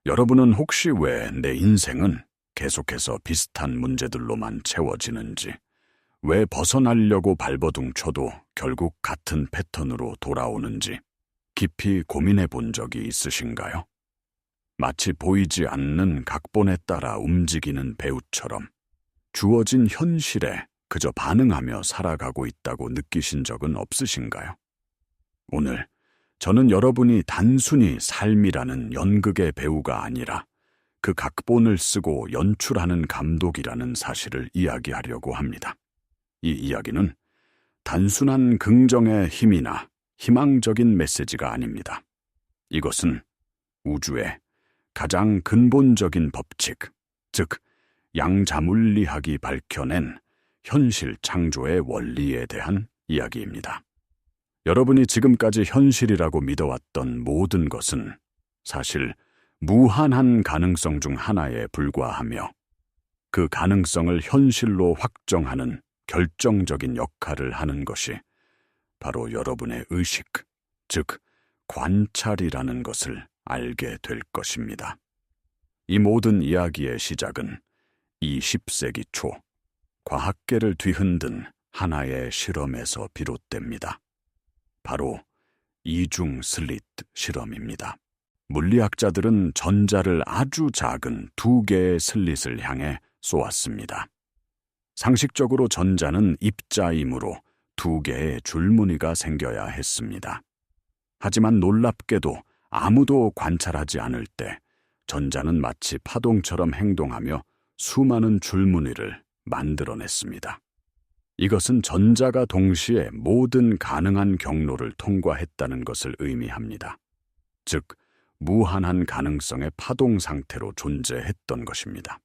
여러분은 혹시 왜 내 인생은 계속해서 비슷한 문제들로만 채워지는지, 왜 벗어나려고 발버둥 쳐도 결국 같은 패턴으로 돌아오는지 깊이 고민해 본 적이 있으신가요? 마치 보이지 않는 각본에 따라 움직이는 배우처럼 주어진 현실에 그저 반응하며 살아가고 있다고 느끼신 적은 없으신가요? 오늘 저는 여러분이 단순히 삶이라는 연극의 배우가 아니라 그 각본을 쓰고 연출하는 감독이라는 사실을 이야기하려고 합니다. 이 이야기는 단순한 긍정의 힘이나 희망적인 메시지가 아닙니다. 이것은 우주의 가장 근본적인 법칙, 즉 양자물리학이 밝혀낸 현실 창조의 원리에 대한 이야기입니다. 여러분이 지금까지 현실이라고 믿어왔던 모든 것은 사실 무한한 가능성 중 하나에 불과하며 그 가능성을 현실로 확정하는 결정적인 역할을 하는 것이 바로 여러분의 의식, 즉 관찰이라는 것을 알게 될 것입니다. 이 모든 이야기의 시작은 20세기 초 과학계를 뒤흔든 하나의 실험에서 비롯됩니다. 바로 이중 슬릿 실험입니다. 물리학자들은 전자를 아주 작은 2개의 슬릿을 향해 쏘았습니다. 상식적으로 전자는 입자이므로 2개의 줄무늬가 생겨야 했습니다. 하지만 놀랍게도 아무도 관찰하지 않을 때 전자는 마치 파동처럼 행동하며 수많은 줄무늬를 만들어냈습니다. 이것은 전자가 동시에 모든 가능한 경로를 통과했다는 것을 의미합니다. 즉, 무한한 가능성의 파동 상태로 존재했던 것입니다.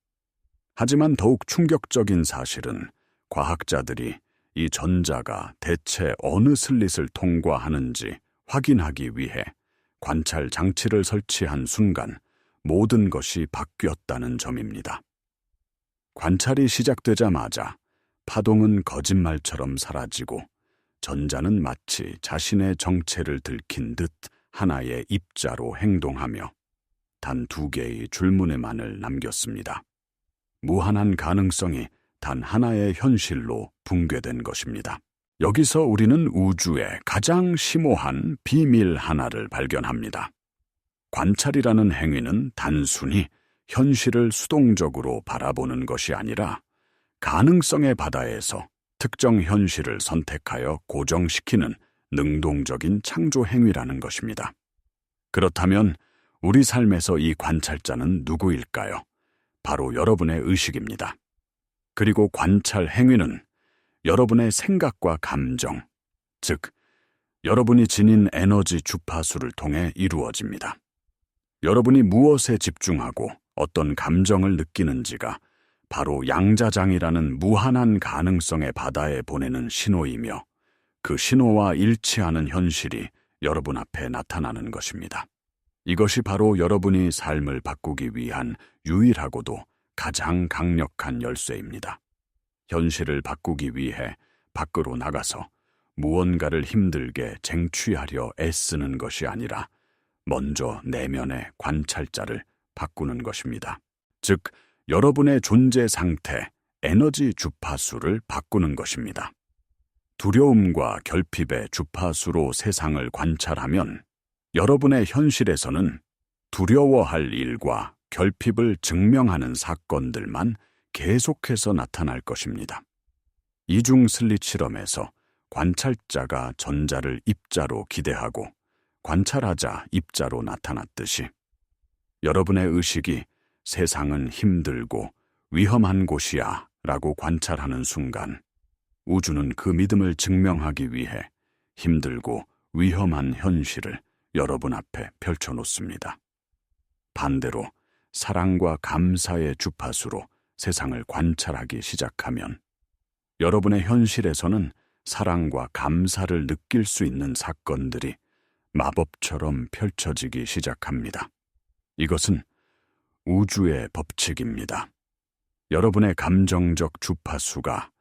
하지만 더욱 충격적인 사실은 과학자들이 이 전자가 대체 어느 슬릿을 통과하는지 확인하기 위해 관찰 장치를 설치한 순간 모든 것이 바뀌었다는 점입니다. 관찰이 시작되자마자 파동은 거짓말처럼 사라지고 전자는 마치 자신의 정체를 들킨 듯 하나의 입자로 행동하며 단 2개의 줄무늬만을 남겼습니다. 무한한 가능성이 단 하나의 현실로 붕괴된 것입니다. 여기서 우리는 우주의 가장 심오한 비밀 하나를 발견합니다. 관찰이라는 행위는 단순히 현실을 수동적으로 바라보는 것이 아니라 가능성의 바다에서 특정 현실을 선택하여 고정시키는 능동적인 창조 행위라는 것입니다. 그렇다면 우리 삶에서 이 관찰자는 누구일까요? 바로 여러분의 의식입니다. 그리고 관찰 행위는 여러분의 생각과 감정, 즉 여러분이 지닌 에너지 주파수를 통해 이루어집니다. 여러분이 무엇에 집중하고 어떤 감정을 느끼는지가 바로 양자장이라는 무한한 가능성의 바다에 보내는 신호이며 그 신호와 일치하는 현실이 여러분 앞에 나타나는 것입니다. 이것이 바로 여러분이 삶을 바꾸기 위한 유일하고도 가장 강력한 열쇠입니다. 현실을 바꾸기 위해 밖으로 나가서 무언가를 힘들게 쟁취하려 애쓰는 것이 아니라 먼저 내면의 관찰자를 바꾸는 것입니다. 즉, 여러분의 존재 상태, 에너지 주파수를 바꾸는 것입니다. 두려움과 결핍의 주파수로 세상을 관찰하면 여러분의 현실에서는 두려워할 일과 결핍을 증명하는 사건들만 계속해서 나타날 것입니다. 이중 슬릿 실험에서 관찰자가 전자를 입자로 기대하고 관찰하자 입자로 나타났듯이 여러분의 의식이 세상은 힘들고 위험한 곳이야 라고 관찰하는 순간 우주는 그 믿음을 증명하기 위해 힘들고 위험한 현실을 여러분 앞에 펼쳐놓습니다. 반대로 사랑과 감사의 주파수로 세상을 관찰하기 시작하면 여러분의 현실에서는 사랑과 감사를 느낄 수 있는 사건들이 마법처럼 펼쳐지기 시작합니다. 이것은 우주의 법칙입니다. 여러분의 감정적 주파수가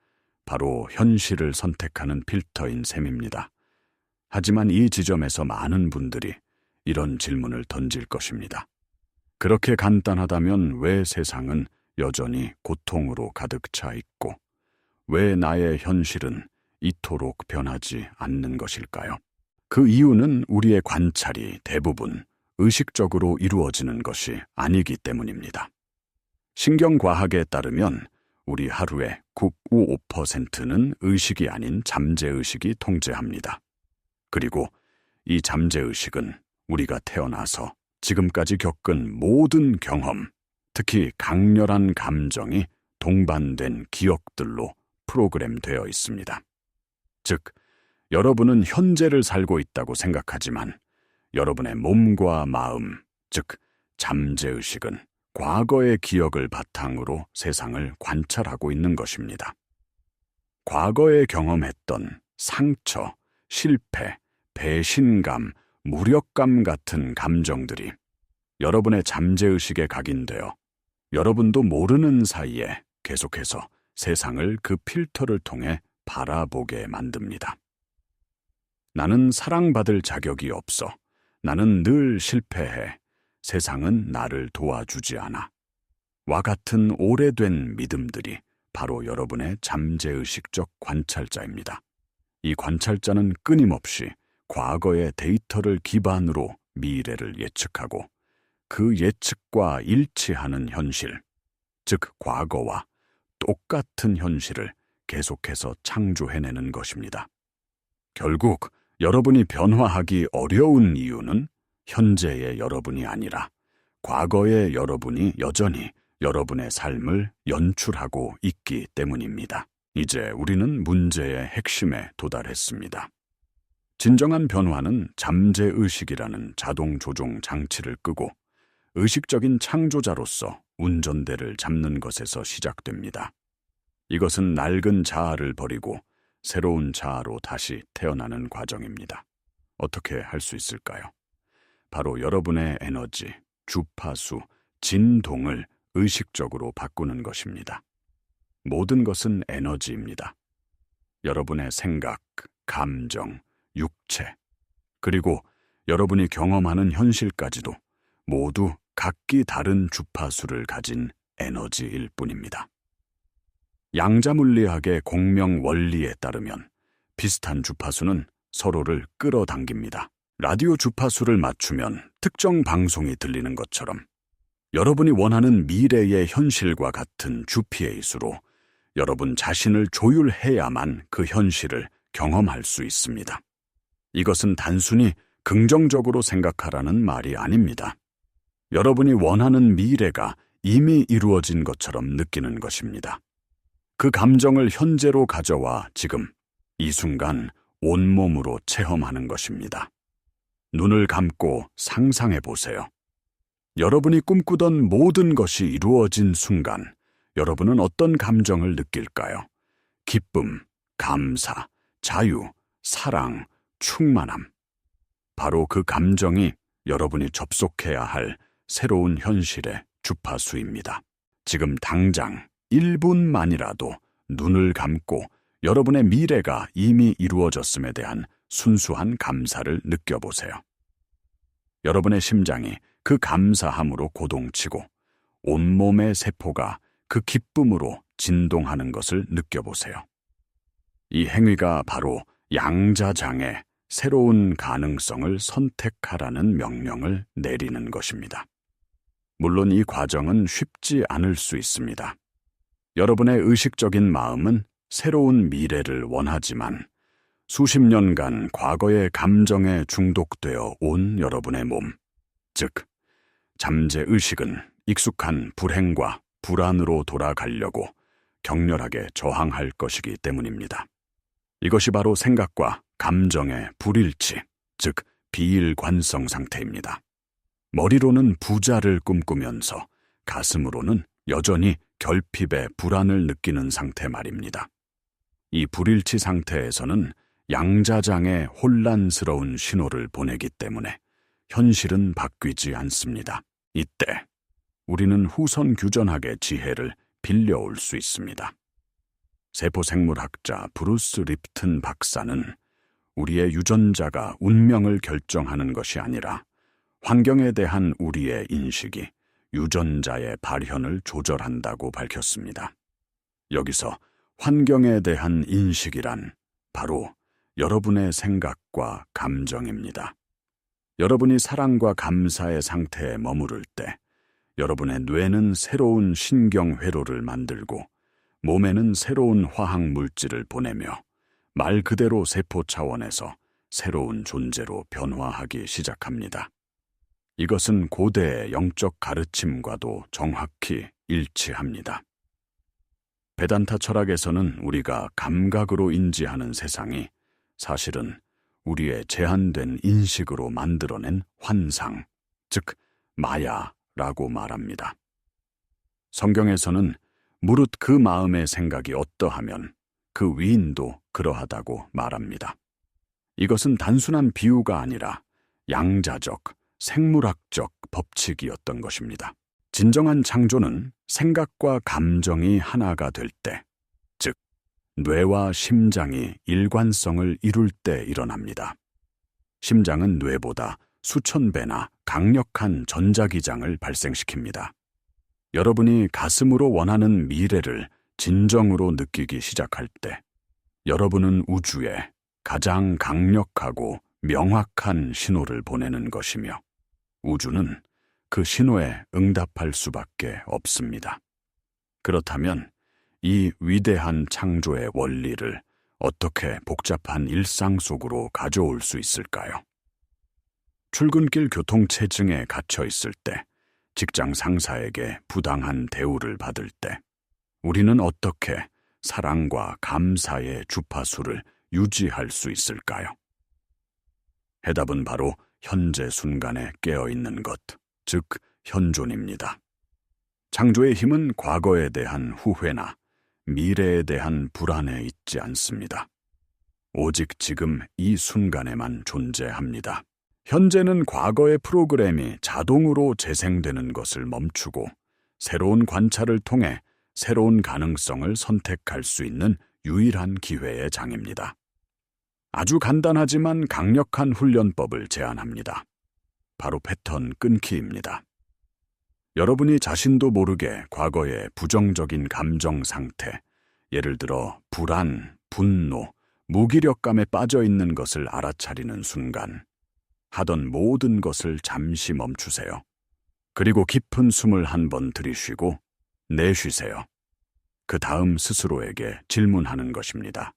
바로 현실을 선택하는 필터인 셈입니다. 하지만 이 지점에서 많은 분들이 이런 질문을 던질 것입니다. 그렇게 간단하다면 왜 세상은 여전히 고통으로 가득 차 있고 왜 나의 현실은 이토록 변하지 않는 것일까요? 그 이유는 우리의 관찰이 대부분 의식적으로 이루어지는 것이 아니기 때문입니다. 신경과학에 따르면 우리 하루의 95%는 의식이 아닌 잠재의식이 통제합니다. 그리고 이 잠재의식은 우리가 태어나서 지금까지 겪은 모든 경험, 특히 강렬한 감정이 동반된 기억들로 프로그램되어 있습니다. 즉, 여러분은 현재를 살고 있다고 생각하지만 여러분의 몸과 마음, 즉 잠재의식은 과거의 기억을 바탕으로 세상을 관찰하고 있는 것입니다. 과거에 경험했던 상처, 실패, 배신감, 무력감 같은 감정들이 여러분의 잠재의식에 각인되어 여러분도 모르는 사이에 계속해서 세상을 그 필터를 통해 바라보게 만듭니다. 나는 사랑받을 자격이 없어. 나는 늘 실패해. 세상은 나를 도와주지 않아. 와 같은 오래된 믿음들이 바로 여러분의 잠재의식적 관찰자입니다. 이 관찰자는 끊임없이 과거의 데이터를 기반으로 미래를 예측하고 그 예측과 일치하는 현실, 즉 과거와 똑같은 현실을 계속해서 창조해내는 것입니다. 결국 여러분이 변화하기 어려운 이유는 현재의 여러분이 아니라 과거의 여러분이 여전히 여러분의 삶을 연출하고 있기 때문입니다. 이제 우리는 문제의 핵심에 도달했습니다. 진정한 변화는 잠재의식이라는 자동 조종 장치를 끄고 의식적인 창조자로서 운전대를 잡는 것에서 시작됩니다. 이것은 낡은 자아를 버리고 새로운 자아로 다시 태어나는 과정입니다. 어떻게 할 수 있을까요? 바로 여러분의 에너지, 주파수, 진동을 의식적으로 바꾸는 것입니다. 모든 것은 에너지입니다. 여러분의 생각, 감정, 육체, 그리고 여러분이 경험하는 현실까지도 모두 각기 다른 주파수를 가진 에너지일 뿐입니다. 양자물리학의 공명 원리에 따르면 비슷한 주파수는 서로를 끌어당깁니다. 라디오 주파수를 맞추면 특정 방송이 들리는 것처럼 여러분이 원하는 미래의 현실과 같은 GPA수로 여러분 자신을 조율해야만 그 현실을 경험할 수 있습니다. 이것은 단순히 긍정적으로 생각하라는 말이 아닙니다. 여러분이 원하는 미래가 이미 이루어진 것처럼 느끼는 것입니다. 그 감정을 현재로 가져와 지금, 이 순간 온몸으로 체험하는 것입니다. 눈을 감고 상상해 보세요. 여러분이 꿈꾸던 모든 것이 이루어진 순간, 여러분은 어떤 감정을 느낄까요? 기쁨, 감사, 자유, 사랑, 충만함. 바로 그 감정이 여러분이 접속해야 할 새로운 현실의 주파수입니다. 지금 당장 1분만이라도 눈을 감고 여러분의 미래가 이미 이루어졌음에 대한 순수한 감사를 느껴보세요. 여러분의 심장이 그 감사함으로 고동치고 온몸의 세포가 그 기쁨으로 진동하는 것을 느껴보세요. 이 행위가 바로 양자장의 새로운 가능성을 선택하라는 명령을 내리는 것입니다. 물론 이 과정은 쉽지 않을 수 있습니다. 여러분의 의식적인 마음은 새로운 미래를 원하지만 수십 년간 과거의 감정에 중독되어 온 여러분의 몸, 즉 잠재의식은 익숙한 불행과 불안으로 돌아가려고 격렬하게 저항할 것이기 때문입니다. 이것이 바로 생각과 감정의 불일치, 즉 비일관성 상태입니다. 머리로는 부자를 꿈꾸면서 가슴으로는 여전히 결핍의 불안을 느끼는 상태 말입니다. 이 불일치 상태에서는 양자장의 혼란스러운 신호를 보내기 때문에 현실은 바뀌지 않습니다. 이때 우리는 후선 규전학의 지혜를 빌려올 수 있습니다. 세포생물학자 브루스 립튼 박사는 우리의 유전자가 운명을 결정하는 것이 아니라 환경에 대한 우리의 인식이 유전자의 발현을 조절한다고 밝혔습니다. 여기서 환경에 대한 인식이란 바로 여러분의 생각과 감정입니다. 여러분이 사랑과 감사의 상태에 머무를 때 여러분의 뇌는 새로운 신경 회로를 만들고 몸에는 새로운 화학 물질을 보내며 말 그대로 세포 차원에서 새로운 존재로 변화하기 시작합니다. 이것은 고대의 영적 가르침과도 정확히 일치합니다. 베단타 철학에서는 우리가 감각으로 인지하는 세상이 사실은 우리의 제한된 인식으로 만들어낸 환상, 즉 마야라고 말합니다. 성경에서는 무릇 그 마음의 생각이 어떠하면 그 위인도 그러하다고 말합니다. 이것은 단순한 비유가 아니라 양자적, 생물학적 법칙이었던 것입니다. 진정한 창조는 생각과 감정이 하나가 될 때, 즉 뇌와 심장이 일관성을 이룰 때 일어납니다. 심장은 뇌보다 수천 배나 강력한 전자기장을 발생시킵니다. 여러분이 가슴으로 원하는 미래를 진정으로 느끼기 시작할 때, 여러분은 우주에 가장 강력하고 명확한 신호를 보내는 것이며, 우주는 그 신호에 응답할 수밖에 없습니다. 그렇다면 이 위대한 창조의 원리를 어떻게 복잡한 일상 속으로 가져올 수 있을까요? 출근길 교통체증에 갇혀 있을 때, 직장 상사에게 부당한 대우를 받을 때, 우리는 어떻게 사랑과 감사의 주파수를 유지할 수 있을까요? 해답은 바로 현재 순간에 깨어있는 것, 즉 현존입니다. 창조의 힘은 과거에 대한 후회나 미래에 대한 불안에 있지 않습니다. 오직 지금 이 순간에만 존재합니다. 현재는 과거의 프로그램이 자동으로 재생되는 것을 멈추고 새로운 관찰을 통해 새로운 가능성을 선택할 수 있는 유일한 기회의 장입니다. 아주 간단하지만 강력한 훈련법을 제안합니다. 바로 패턴 끊기입니다. 여러분이 자신도 모르게 과거의 부정적인 감정 상태, 예를 들어 불안, 분노, 무기력감에 빠져 있는 것을 알아차리는 순간, 하던 모든 것을 잠시 멈추세요. 그리고 깊은 숨을 한 번 들이쉬고 내쉬세요. 그 다음 스스로에게 질문하는 것입니다.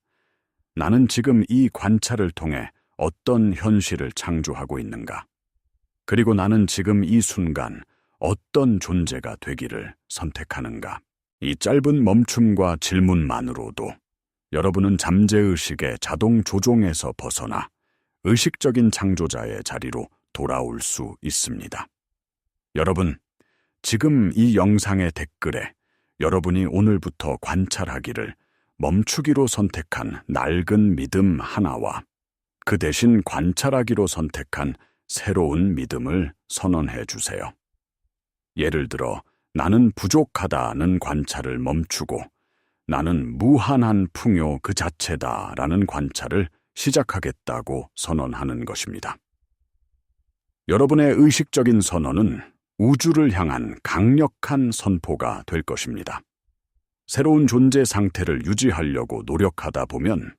나는 지금 이 관찰을 통해 어떤 현실을 창조하고 있는가? 그리고 나는 지금 이 순간 어떤 존재가 되기를 선택하는가? 이 짧은 멈춤과 질문만으로도 여러분은 잠재의식의 자동 조종에서 벗어나 의식적인 창조자의 자리로 돌아올 수 있습니다. 여러분, 지금 이 영상의 댓글에 여러분이 오늘부터 관찰하기를 멈추기로 선택한 낡은 믿음 하나와 그 대신 관찰하기로 선택한 새로운 믿음을 선언해 주세요. 예를 들어, 나는 부족하다는 관찰을 멈추고 나는 무한한 풍요 그 자체다라는 관찰을 시작하겠다고 선언하는 것입니다. 여러분의 의식적인 선언은 우주를 향한 강력한 선포가 될 것입니다. 새로운 존재 상태를 유지하려고 노력하다 보면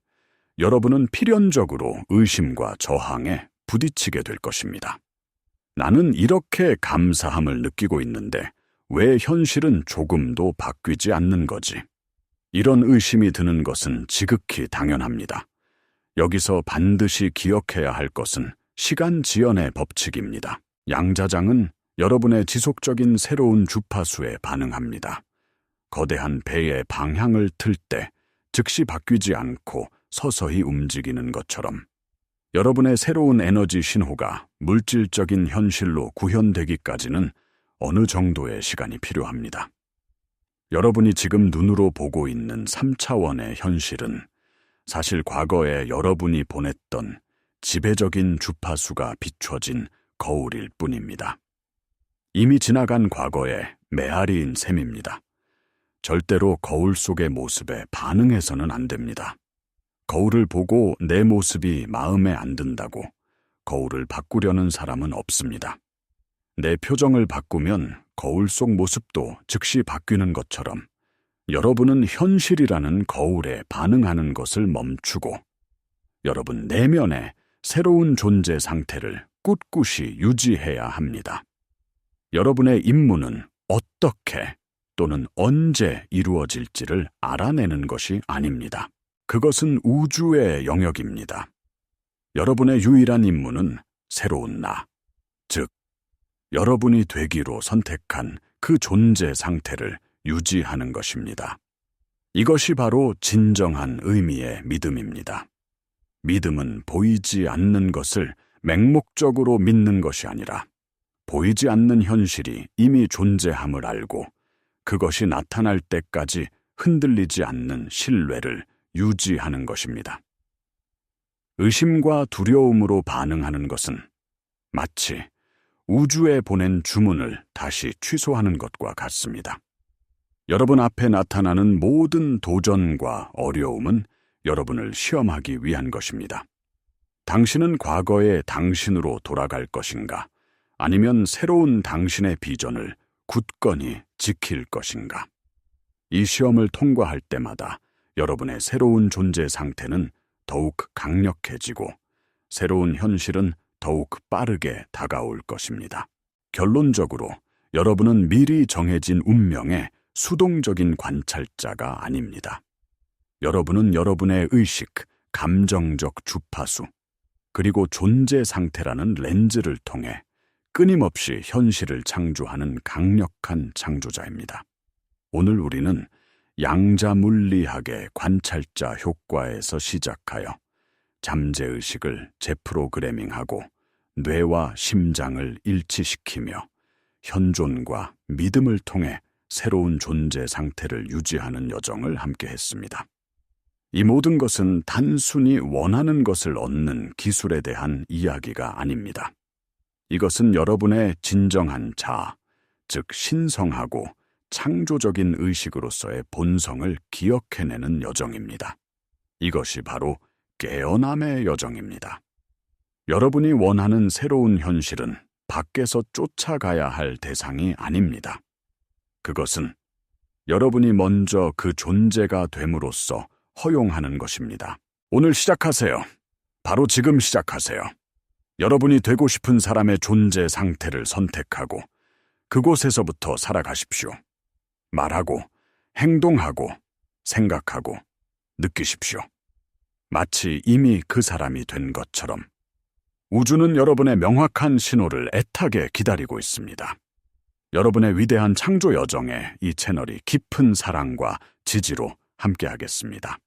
여러분은 필연적으로 의심과 저항에 부딪히게 될 것입니다. 나는 이렇게 감사함을 느끼고 있는데 왜 현실은 조금도 바뀌지 않는 거지? 이런 의심이 드는 것은 지극히 당연합니다. 여기서 반드시 기억해야 할 것은 시간 지연의 법칙입니다. 양자장은 여러분의 지속적인 새로운 주파수에 반응합니다. 거대한 배의 방향을 틀 때 즉시 바뀌지 않고 서서히 움직이는 것처럼 여러분의 새로운 에너지 신호가 물질적인 현실로 구현되기까지는 어느 정도의 시간이 필요합니다. 여러분이 지금 눈으로 보고 있는 3차원의 현실은 사실 과거에 여러분이 보냈던 지배적인 주파수가 비춰진 거울일 뿐입니다. 이미 지나간 과거의 메아리인 셈입니다. 절대로 거울 속의 모습에 반응해서는 안 됩니다. 거울을 보고 내 모습이 마음에 안 든다고 거울을 바꾸려는 사람은 없습니다. 내 표정을 바꾸면 거울 속 모습도 즉시 바뀌는 것처럼 여러분은 현실이라는 거울에 반응하는 것을 멈추고 여러분 내면의 새로운 존재 상태를 꿋꿋이 유지해야 합니다. 여러분의 임무는 어떻게 또는 언제 이루어질지를 알아내는 것이 아닙니다. 그것은 우주의 영역입니다. 여러분의 유일한 임무는 새로운 나, 즉, 여러분이 되기로 선택한 그 존재 상태를 유지하는 것입니다. 이것이 바로 진정한 의미의 믿음입니다. 믿음은 보이지 않는 것을 맹목적으로 믿는 것이 아니라 보이지 않는 현실이 이미 존재함을 알고 그것이 나타날 때까지 흔들리지 않는 신뢰를 유지하는 것입니다. 의심과 두려움으로 반응하는 것은 마치 우주에 보낸 주문을 다시 취소하는 것과 같습니다. 여러분 앞에 나타나는 모든 도전과 어려움은 여러분을 시험하기 위한 것입니다. 당신은 과거의 당신으로 돌아갈 것인가? 아니면 새로운 당신의 비전을 굳건히 지킬 것인가? 이 시험을 통과할 때마다 여러분의 새로운 존재 상태는 더욱 강력해지고 새로운 현실은 더욱 빠르게 다가올 것입니다. 결론적으로 여러분은 미리 정해진 운명의 수동적인 관찰자가 아닙니다. 여러분은 여러분의 의식, 감정적 주파수, 그리고 존재 상태라는 렌즈를 통해 끊임없이 현실을 창조하는 강력한 창조자입니다. 오늘 우리는 양자물리학의 관찰자 효과에서 시작하여 잠재의식을 재프로그래밍하고 뇌와 심장을 일치시키며 현존과 믿음을 통해 새로운 존재 상태를 유지하는 여정을 함께 했습니다. 이 모든 것은 단순히 원하는 것을 얻는 기술에 대한 이야기가 아닙니다. 이것은 여러분의 진정한 자아, 즉 신성하고 창조적인 의식으로서의 본성을 기억해내는 여정입니다. 이것이 바로 깨어남의 여정입니다. 여러분이 원하는 새로운 현실은 밖에서 쫓아가야 할 대상이 아닙니다. 그것은 여러분이 먼저 그 존재가 됨으로써 허용하는 것입니다. 오늘 시작하세요. 바로 지금 시작하세요. 여러분이 되고 싶은 사람의 존재 상태를 선택하고 그곳에서부터 살아가십시오. 말하고, 행동하고, 생각하고, 느끼십시오. 마치 이미 그 사람이 된 것처럼 우주는 여러분의 명확한 신호를 애타게 기다리고 있습니다. 여러분의 위대한 창조 여정에 이 채널이 깊은 사랑과 지지로 함께하겠습니다.